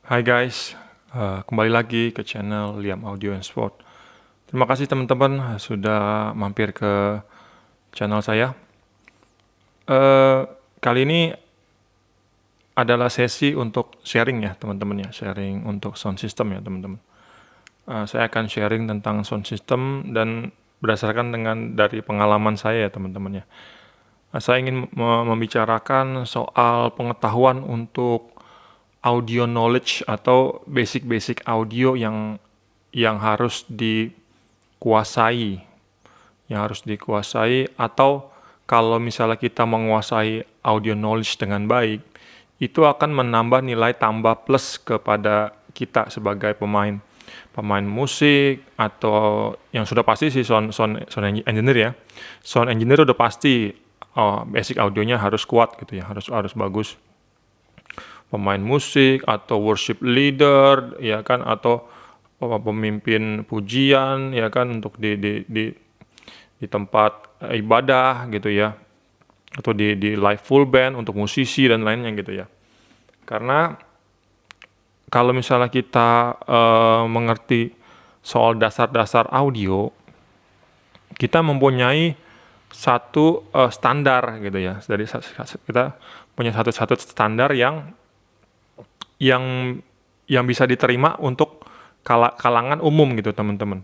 Hai guys, kembali lagi ke channel Liam Audio and Sport. Terima kasih teman-teman sudah mampir ke channel saya. Kali ini adalah sesi untuk sharing ya teman-teman ya, sharing untuk sound system ya teman-teman. Saya akan sharing tentang sound system dan berdasarkan dari pengalaman saya ya teman-teman ya. Saya ingin membicarakan soal pengetahuan untuk audio knowledge atau basic-basic audio yang harus dikuasai, atau kalau misalnya kita menguasai audio knowledge dengan baik, itu akan menambah nilai tambah plus kepada kita sebagai pemain musik, atau yang sudah pasti sih sound engineer ya. Sound engineer udah pasti basic audionya harus kuat gitu ya, harus bagus. Pemain musik atau worship leader ya kan, atau pemimpin pujian ya kan, untuk di tempat ibadah gitu ya, atau di live full band untuk musisi dan lainnya gitu ya. Karena kalau misalnya kita mengerti soal dasar-dasar audio, kita mempunyai satu standar gitu ya. Jadi kita punya satu standar yang bisa diterima untuk kalangan umum gitu teman-teman.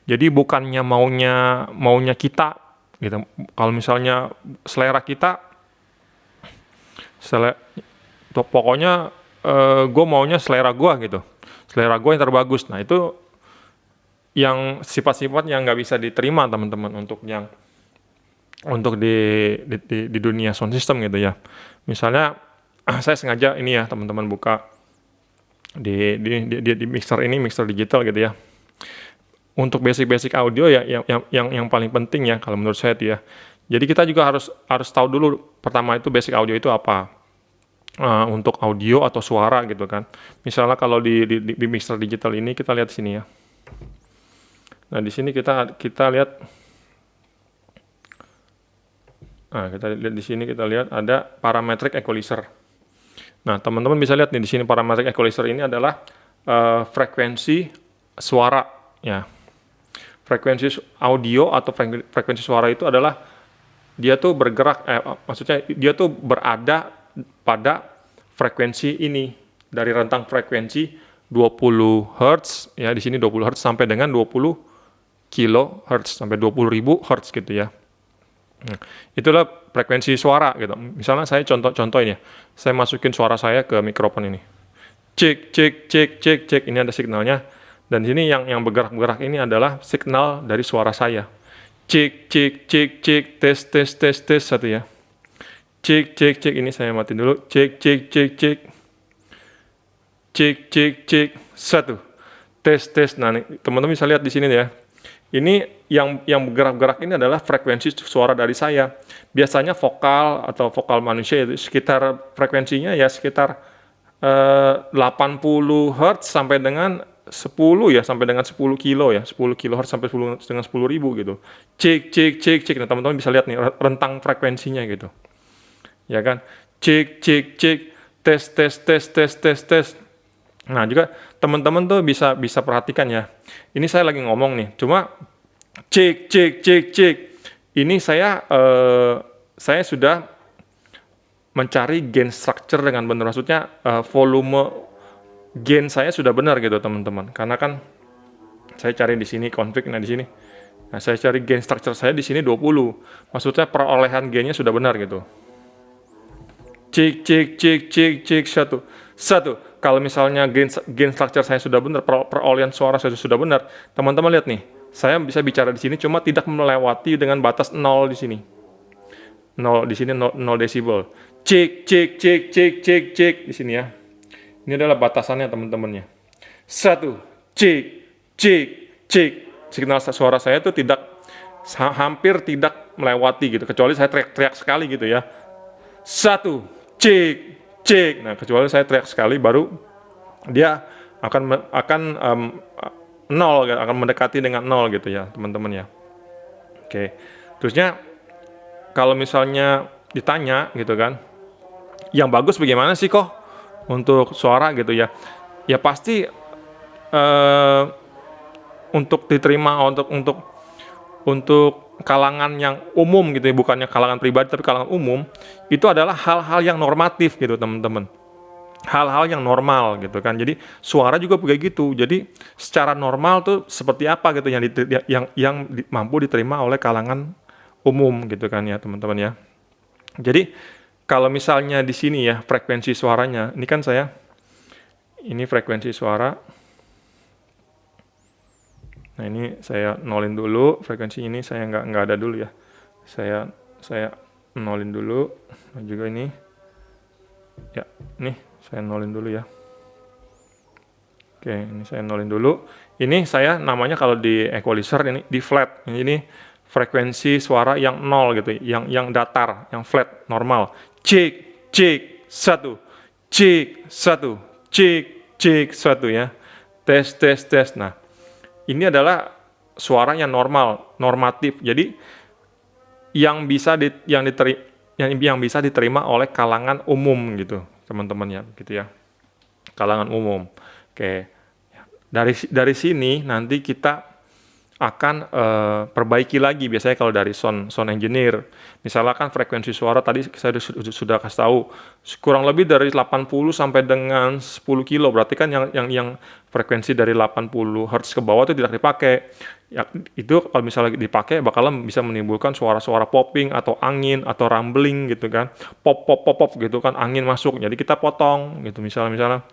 Jadi bukannya maunya kita gitu. Kalau misalnya selera kita, pokoknya gue maunya selera gue gitu. Selera gue yang terbagus. Nah itu yang sifat-sifat yang nggak bisa diterima teman-teman untuk di dunia sound system gitu ya. Misalnya saya sengaja ini ya teman-teman buka di mixer ini, mixer digital gitu ya. Untuk basic audio ya, yang paling penting ya kalau menurut saya itu ya. Jadi kita juga harus tahu dulu pertama itu basic audio itu apa. Untuk audio atau suara gitu kan. Misalnya kalau di mixer digital ini kita lihat sini ya. Nah di sini kita lihat. Nah kita lihat di sini, kita lihat ada parametric equalizer. Nah teman-teman bisa lihat nih di sini parametric equalizer ini adalah frekuensi suara ya. Frekuensi audio atau frekuensi suara itu adalah dia tuh bergerak, maksudnya dia tuh berada pada frekuensi ini, dari rentang frekuensi 20 Hz ya, di sini 20 Hz sampai dengan 20 kHz sampai 20.000 Hz gitu ya. Nah, itulah frekuensi suara gitu. Misalnya saya contohin ya, saya masukin suara saya ke mikrofon ini. Cek cek cek cek cek, ini ada signalnya. Dan di sini yang bergerak-gerak ini adalah signal dari suara saya. Cek cek cek cek, tes satu ya. Cek cek cek, ini saya matiin dulu. Cek cek cek cek. Cek cek cek, satu. Tes. Nah, teman-teman bisa lihat di sini ya. Ini yang bergerak-gerak ini adalah frekuensi suara dari saya. Biasanya vokal atau vokal manusia itu sekitar frekuensinya ya sekitar 80 Hz sampai dengan 10 ya, sampai dengan 10 kilo ya, 10 kHz sampai dengan 10.000 gitu. Cek cek cek cek. Nah, teman-teman bisa lihat nih rentang frekuensinya gitu. Ya kan? Cek cek cek, tes. Nah, juga teman-teman tuh bisa perhatikan ya. Ini saya lagi ngomong nih, cuma cek cek cek cek. Ini saya sudah mencari gain structure dengan benar, maksudnya volume gain saya sudah benar gitu teman-teman. Karena kan saya cari di sini config, nah di sini. Nah, saya cari gain structure saya di sini 20. Maksudnya perolehan gainnya sudah benar gitu. Cek satu. Kalau misalnya gain structure saya sudah benar, perolehan suara saya sudah benar, teman-teman lihat nih, saya bisa bicara di sini cuma tidak melewati dengan batas 0 di sini. 0 di sini, 0 desibel. Cek di sini ya. Ini adalah batasannya teman-temannya. Satu, cek. Signal suara saya itu hampir tidak melewati gitu, kecuali saya teriak-teriak sekali gitu ya. Satu, cek. Nah, kecuali saya teriak sekali, baru dia akan nol, akan mendekati dengan 0 gitu ya, teman-teman ya. Oke. Terusnya kalau misalnya ditanya gitu kan, yang bagus bagaimana sih kok untuk suara gitu ya. ya pasti untuk diterima untuk kalangan yang umum gitu ya, bukannya kalangan pribadi tapi kalangan umum, itu adalah hal-hal yang normatif gitu teman-teman. Hal-hal yang normal gitu kan. Jadi suara juga kayak gitu. Jadi secara normal tuh seperti apa gitu yang mampu diterima oleh kalangan umum gitu kan ya teman-teman ya. Jadi kalau misalnya di sini ya frekuensi suaranya, ini kan ini frekuensi suara. Nah ini saya nolin dulu, frekuensi ini saya nggak ada dulu ya. Saya nolin dulu. Nah juga ini, ya nih saya nolin dulu ya. Oke, ini saya nolin dulu. Ini saya namanya kalau di equalizer ini di flat. Ini frekuensi suara yang nol gitu, yang datar, yang flat, normal. Cek, cek, satu, cek, satu, cek, satu ya. Tes, tes, tes. Nah, ini adalah suara yang normal, normatif. Jadi yang bisa diterima oleh kalangan umum gitu, teman-teman ya, gitu ya. Kalangan umum. Oke. Dari sini nanti kita akan perbaiki lagi biasanya kalau dari sound engineer. Misalkan frekuensi suara tadi saya sudah kasih tahu kurang lebih dari 80 sampai dengan 10 kilo, berarti kan yang frekuensi dari 80 Hz ke bawah itu tidak dipakai. Ya, itu kalau misalnya dipakai bakalan bisa menimbulkan suara-suara popping atau angin atau rumbling gitu kan. Pop pop pop pop gitu kan, angin masuk. Jadi kita potong gitu misalnya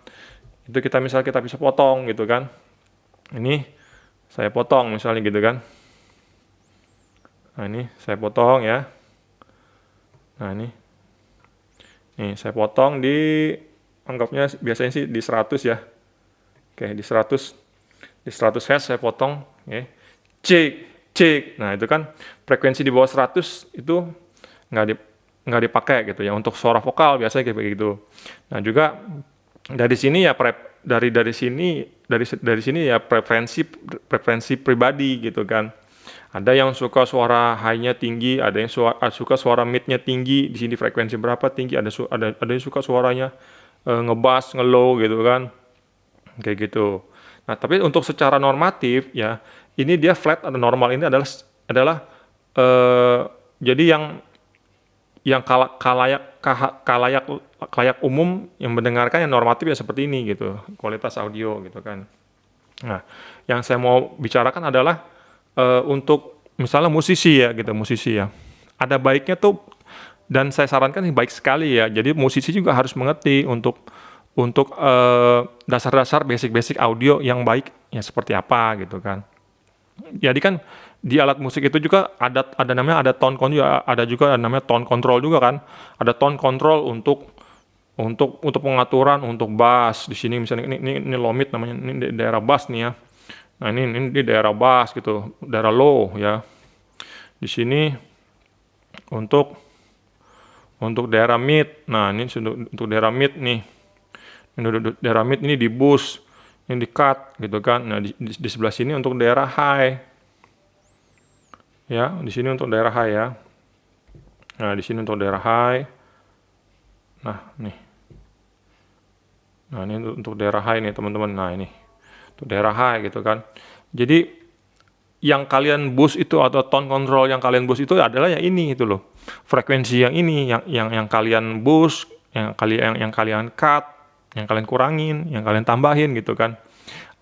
itu kita bisa potong gitu kan. Ini saya potong misalnya gitu kan. Nah ini saya potong ya. Nah ini saya potong anggapnya biasanya sih di 100 ya. Oke, di 100 Hz saya potong ya. Cek. Nah itu kan frekuensi di bawah 100 itu nggak dipakai gitu ya. Untuk suara vokal biasanya kayak begitu. Nah juga dari sini ya dari sini ya preferensi pribadi gitu kan. Ada yang suka suara high-nya tinggi, ada yang suka suara mid-nya tinggi, di sini frekuensi berapa tinggi, ada yang suka suaranya ngebass, ngelow gitu kan. Kayak gitu. Nah, tapi untuk secara normatif ya, ini dia flat atau normal ini adalah jadi yang kalayak umum yang mendengarkan yang normatif ya seperti ini gitu, kualitas audio gitu kan. Nah, yang saya mau bicarakan adalah untuk misalnya musisi ya gitu, ada baiknya tuh, dan saya sarankan ini baik sekali ya, jadi musisi juga harus mengerti untuk dasar-dasar basic audio yang baik ya seperti apa gitu kan. Jadi kan di alat musik itu juga ada namanya tone control, ada juga namanya tone control juga kan. Ada tone control untuk pengaturan untuk bass. Di sini misalnya ini low mid namanya, ini daerah bass nih ya. Nah, ini di daerah bass gitu, daerah low ya. Di sini untuk daerah mid. Nah, ini untuk daerah mid nih. Ini daerah mid ini di boost, ini di cut gitu kan. Nah, di sebelah sini untuk daerah high. Ya, di sini untuk daerah high ya. Nah, di sini untuk daerah high. Nah, nih. Nah, ini untuk daerah high nih, teman-teman. Nah, ini. Untuk daerah high gitu kan. Jadi yang kalian boost itu atau tone control yang kalian boost itu adalah yang ini itu loh. Frekuensi yang ini yang kalian boost, yang kalian cut, yang kalian kurangin, yang kalian tambahin gitu kan.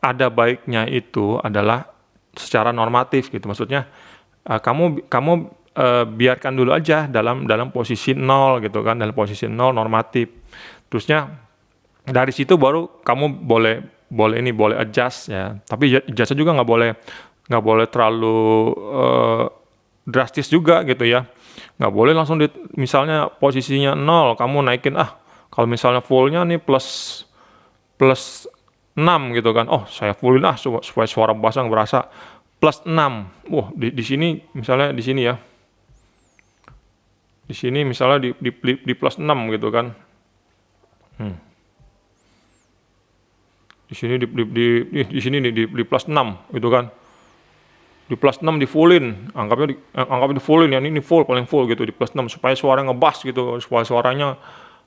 Ada baiknya itu adalah secara normatif gitu. Maksudnya kamu biarkan dulu aja dalam posisi 0 gitu kan, dalam posisi 0 normatif. Terusnya dari situ baru kamu boleh adjust ya. Tapi adjustnya juga nggak boleh terlalu drastis juga gitu ya. Nggak boleh langsung misalnya posisinya 0 kamu naikin kalau misalnya fullnya nih plus 6 gitu kan. Oh, saya fullin supaya suara bassnya berasa plus 6. Wah, di sini misalnya di sini ya. Di sini misalnya di plus 6 gitu kan. Di sini di sini di plus 6 gitu kan. Di plus 6 di fullin. Anggapnya di fullin ya, ini full paling full gitu di plus 6 supaya suara ngebass gitu, supaya suaranya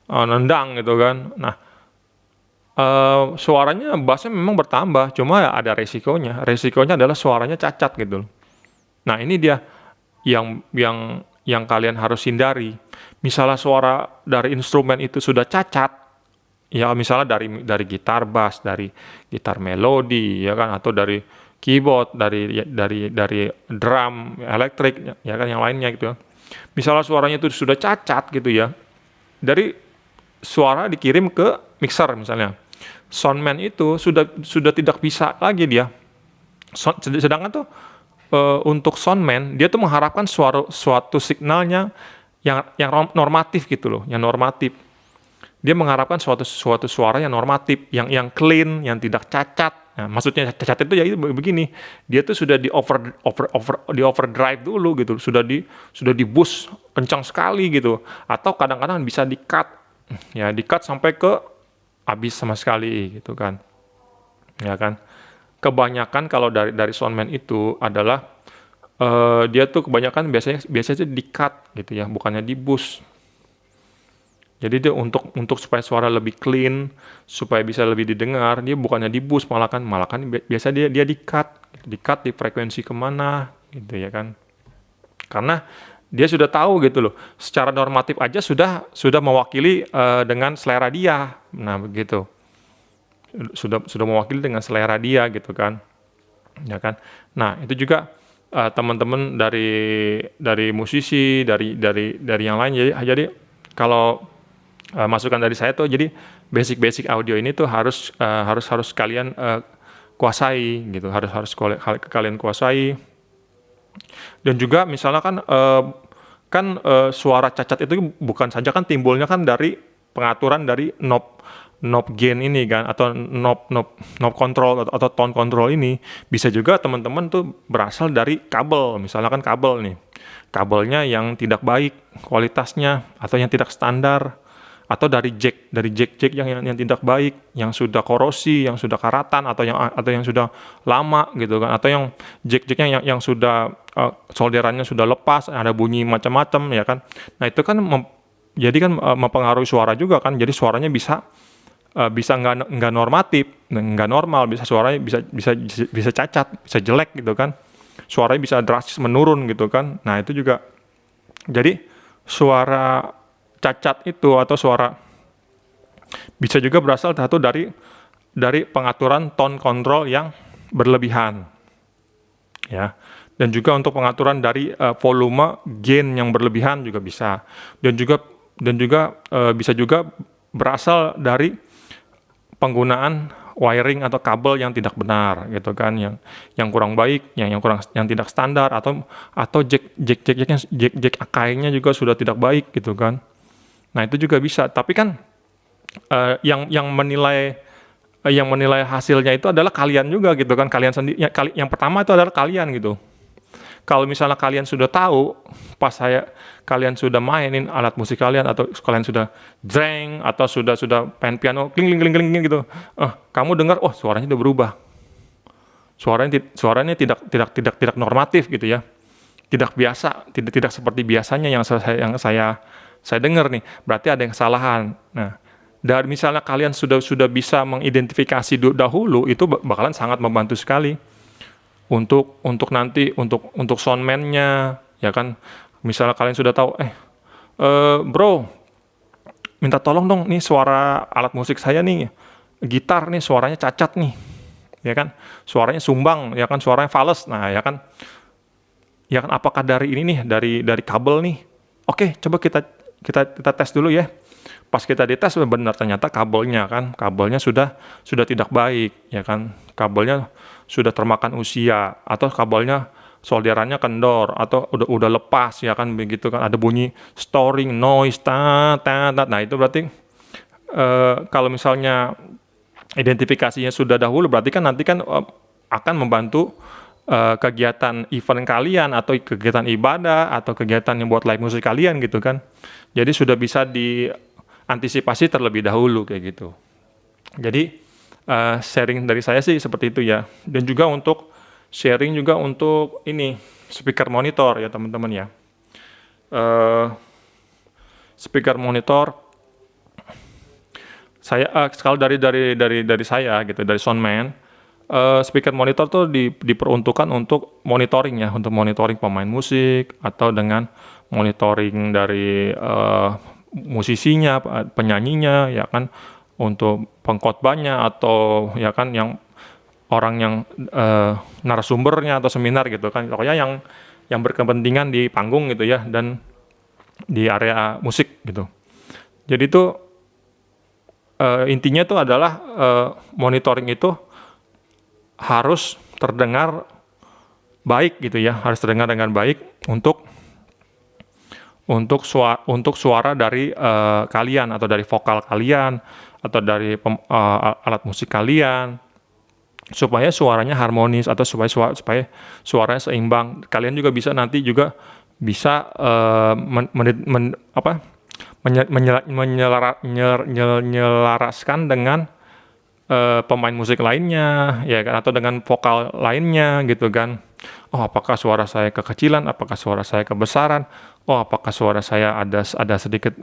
nendang gitu kan. Nah, suaranya bassnya memang bertambah, cuma ya ada resikonya. Resikonya adalah suaranya cacat gitu loh. Nah, ini dia yang kalian harus hindari. Misalnya suara dari instrumen itu sudah cacat, ya misalnya dari gitar bass, dari gitar melodi, ya kan, atau dari keyboard, dari drum elektrik, ya kan, yang lainnya gitu ya. Misalnya suaranya itu sudah cacat gitu ya, dari suara dikirim ke mixer misalnya. Soundman itu sudah tidak bisa lagi dia. Sedangkan tuh untuk soundman dia tuh mengharapkan suatu signalnya yang normatif gitu loh, yang normatif. Dia mengharapkan suatu suara yang normatif, yang clean, yang tidak cacat. Nah, maksudnya cacat itu ya itu begini, dia tuh sudah di overdrive dulu gitu, sudah di boost kencang sekali gitu, atau kadang-kadang bisa di cut, ya di cut sampai ke habis sama sekali gitu kan, ya kan. Kebanyakan kalau dari soundman itu adalah dia tuh kebanyakan biasanya di cut gitu ya, bukannya di boost. Jadi dia untuk supaya suara lebih clean, supaya bisa lebih didengar, dia bukannya di boost, malah kan biasa dia di cut di frekuensi kemana gitu ya kan. Karena dia sudah tahu gitu loh, secara normatif aja sudah mewakili dengan selera dia. Nah, begitu. Sudah mewakili dengan selera dia gitu kan. Ya kan. Nah, itu juga teman-teman dari musisi, dari yang lain, jadi kalau masukan dari saya tuh, jadi basic audio ini tuh harus kalian kuasai gitu, kalian kuasai. Dan juga misalnya kan suara cacat itu bukan saja kan timbulnya kan dari pengaturan dari knob gain ini kan, atau knob control atau tone control ini. Bisa juga teman-teman tuh berasal dari kabel, misalnya kan kabel nih, kabelnya yang tidak baik kualitasnya atau yang tidak standar, atau dari jack yang tidak baik, yang sudah korosi, yang sudah karatan, atau yang sudah lama gitu kan, atau yang jacknya yang sudah solderannya sudah lepas, ada bunyi macam-macam ya kan. Nah, itu kan jadi kan mempengaruhi suara juga kan, jadi suaranya bisa nggak normatif, nggak normal, bisa suaranya bisa cacat, bisa jelek gitu kan, suaranya bisa drastis menurun gitu kan. Nah, itu juga, jadi suara cacat itu atau suara bisa juga berasal dari pengaturan tone control yang berlebihan, ya. Dan juga untuk pengaturan dari volume gain yang berlebihan juga bisa. Dan juga bisa juga berasal dari penggunaan wiring atau kabel yang tidak benar gitu kan, yang kurang baik, yang tidak standar, atau jack akainya juga sudah tidak baik gitu kan. Nah, itu juga bisa. Tapi kan yang menilai hasilnya itu adalah kalian juga gitu kan, kalian sendiri. Yang pertama itu adalah kalian gitu. Kalau misalnya kalian sudah tahu, pas kalian sudah mainin alat musik kalian, atau kalian sudah jreng, atau sudah main piano kling kling kling kling gitu, kamu dengar, oh suaranya udah berubah, suaranya tidak normatif gitu ya, tidak biasa, tidak seperti biasanya yang saya dengar nih, berarti ada yang kesalahan. Nah, dari misalnya kalian sudah bisa mengidentifikasi dahulu, itu bakalan sangat membantu sekali untuk nanti untuk soundman-nya, ya kan. Misalnya kalian sudah tahu, bro, minta tolong dong, nih suara alat musik saya nih, gitar nih suaranya cacat nih, ya kan, suaranya sumbang, ya kan, suaranya fals. Nah, ya kan, apakah dari ini nih, dari kabel nih? Oke, coba kita tes dulu ya. Pas kita dites, benar, ternyata kabelnya sudah tidak baik, ya kan, kabelnya sudah termakan usia, atau kabelnya solderannya kendor, atau udah lepas, ya kan, begitu kan, ada bunyi storing noise, nah itu berarti kalau misalnya identifikasinya sudah dahulu, berarti kan nanti kan akan membantu kegiatan event kalian, atau kegiatan ibadah, atau kegiatan yang buat live musik kalian gitu kan. Jadi sudah bisa diantisipasi terlebih dahulu kayak gitu. Jadi sharing dari saya sih seperti itu ya. Dan juga untuk sharing juga untuk ini speaker monitor ya teman-teman ya. Speaker monitor kalau dari saya gitu, dari soundman, speaker monitor tuh diperuntukkan untuk monitoring ya, untuk monitoring pemain musik atau dengan monitoring dari musisinya, penyanyinya, ya kan, untuk pengkhotbahnya atau ya kan yang orang yang narasumbernya atau seminar gitu kan, pokoknya yang berkepentingan di panggung gitu ya dan di area musik gitu. Jadi itu intinya itu adalah monitoring itu harus terdengar baik gitu ya, harus terdengar dengan baik untuk suara dari kalian atau dari vokal kalian atau dari alat musik kalian, supaya suaranya harmonis atau supaya suaranya seimbang. Kalian juga bisa nanti juga bisa menyelaraskan dengan pemain musik lainnya, ya kan, atau dengan vokal lainnya gitu kan. Oh, apakah suara saya kekecilan, apakah suara saya kebesaran, oh apakah suara saya ada sedikit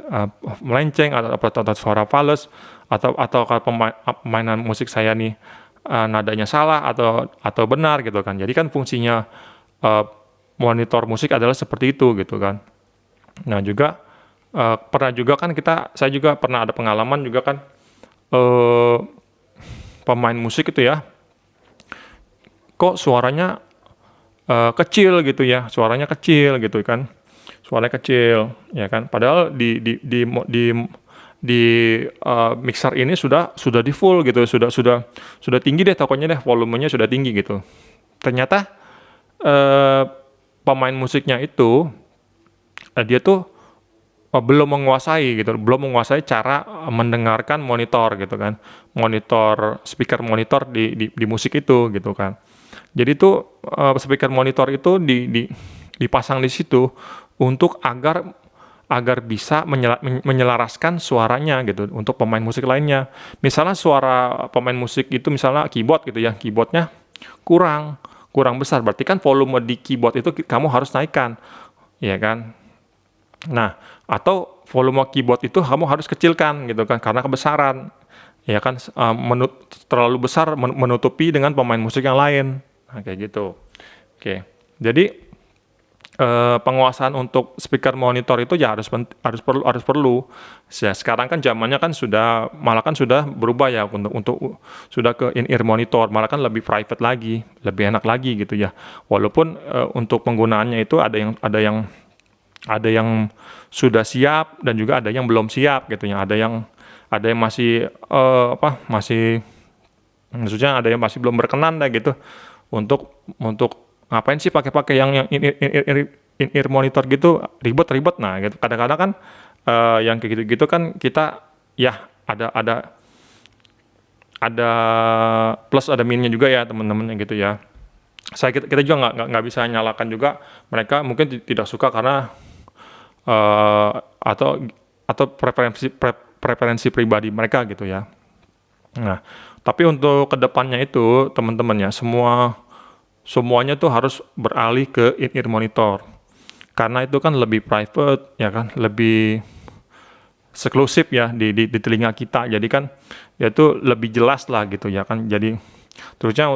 melenceng atau suara fals, atau kalau permainan musik saya nih nadanya salah atau benar gitu kan. Jadi kan fungsinya monitor musik adalah seperti itu gitu kan. Nah juga pernah juga kan saya juga pernah ada pengalaman juga kan, pemain musik itu ya, kok suaranya kecil gitu ya, suaranya kecil gitu kan, suaranya kecil ya kan, padahal di mixer ini sudah di full gitu, sudah tinggi deh, pokoknya deh volumenya sudah tinggi gitu. Ternyata pemain musiknya itu dia tuh belum menguasai cara mendengarkan monitor gitu kan, speaker monitor di musik itu gitu kan. Jadi tuh speaker monitor itu dipasang di situ untuk agar bisa menyelaraskan suaranya gitu untuk pemain musik lainnya. Misalnya suara pemain musik itu misalnya keyboard gitu ya, keyboardnya kurang besar, berarti kan volume di keyboard itu kamu harus naikkan, ya kan. Nah, atau volume keyboard itu kamu harus kecilkan gitu kan, karena kebesaran, ya kan, terlalu besar menutupi dengan pemain musik yang lain. Nah, kayak gitu. Oke, jadi penguasaan untuk speaker monitor itu ya harus perlu. Ya, sekarang kan zamannya kan malah kan sudah berubah ya untuk sudah ke in-ear monitor, malah kan lebih private lagi, lebih enak lagi gitu ya. Walaupun untuk penggunaannya itu ada yang sudah siap dan juga ada yang belum siap gitu ya. Ada yang masih maksudnya ada yang masih belum berkenan dah gitu untuk ngapain sih pakai yang in-ear monitor gitu, ribet. Nah gitu, kadang-kadang kan yang kayak gitu-gitu kan kita ya ada plus ada minusnya juga ya teman-teman gitu ya. Kita juga nggak bisa nyalakan juga mereka mungkin tidak suka karena atau preferensi pribadi mereka gitu ya. Nah, tapi untuk kedepannya itu teman-teman ya, semuanya tuh harus beralih ke in-ear monitor, karena itu kan lebih private ya kan, lebih eksklusif ya di telinga kita, jadi kan ya itu lebih jelas lah gitu ya kan. Jadi terusnya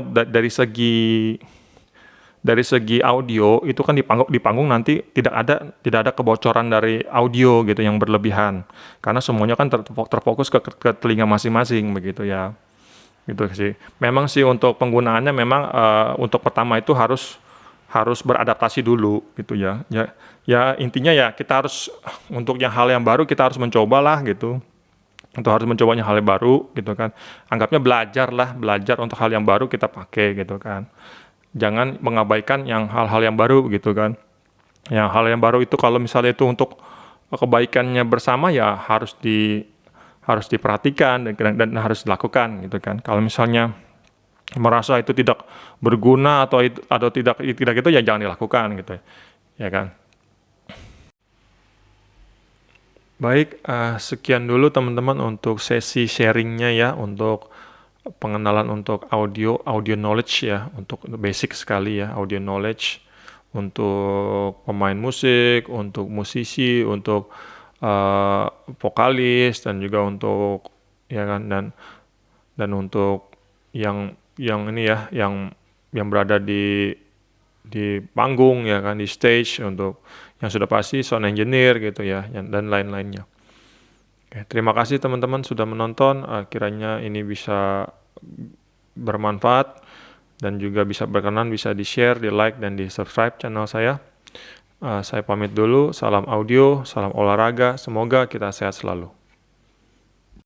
dari segi audio itu kan di panggung nanti tidak ada kebocoran dari audio gitu yang berlebihan, karena semuanya kan terfokus ke telinga masing-masing begitu ya. Gitu sih. Memang sih untuk penggunaannya memang untuk pertama itu harus beradaptasi dulu gitu ya. Ya intinya ya kita harus untuk hal yang baru kita harus mencobalah gitu. Untuk harus mencobanya hal yang baru gitu kan. Anggapnya belajar untuk hal yang baru kita pakai gitu kan. Jangan mengabaikan hal-hal yang baru gitu kan. Yang hal yang baru itu kalau misalnya itu untuk kebaikannya bersama ya harus diperhatikan dan harus dilakukan gitu kan. Kalau misalnya merasa itu tidak berguna atau tidak itu ya jangan dilakukan gitu ya kan. Baik, sekian dulu teman-teman untuk sesi sharingnya ya, untuk pengenalan untuk audio knowledge ya, untuk basic sekali ya, audio knowledge untuk pemain musik, untuk musisi, untuk vokalis, dan juga untuk ya kan, dan untuk yang ini ya, yang berada di panggung ya kan, di stage, untuk yang sudah pasti sound engineer gitu ya, dan lain-lainnya. Oke, terima kasih teman-teman sudah menonton. Kiranya ini bisa bermanfaat dan juga bisa berkenan, bisa di-share, di-like, dan di-subscribe channel saya. Saya pamit dulu. Salam audio, salam olahraga. Semoga kita sehat selalu.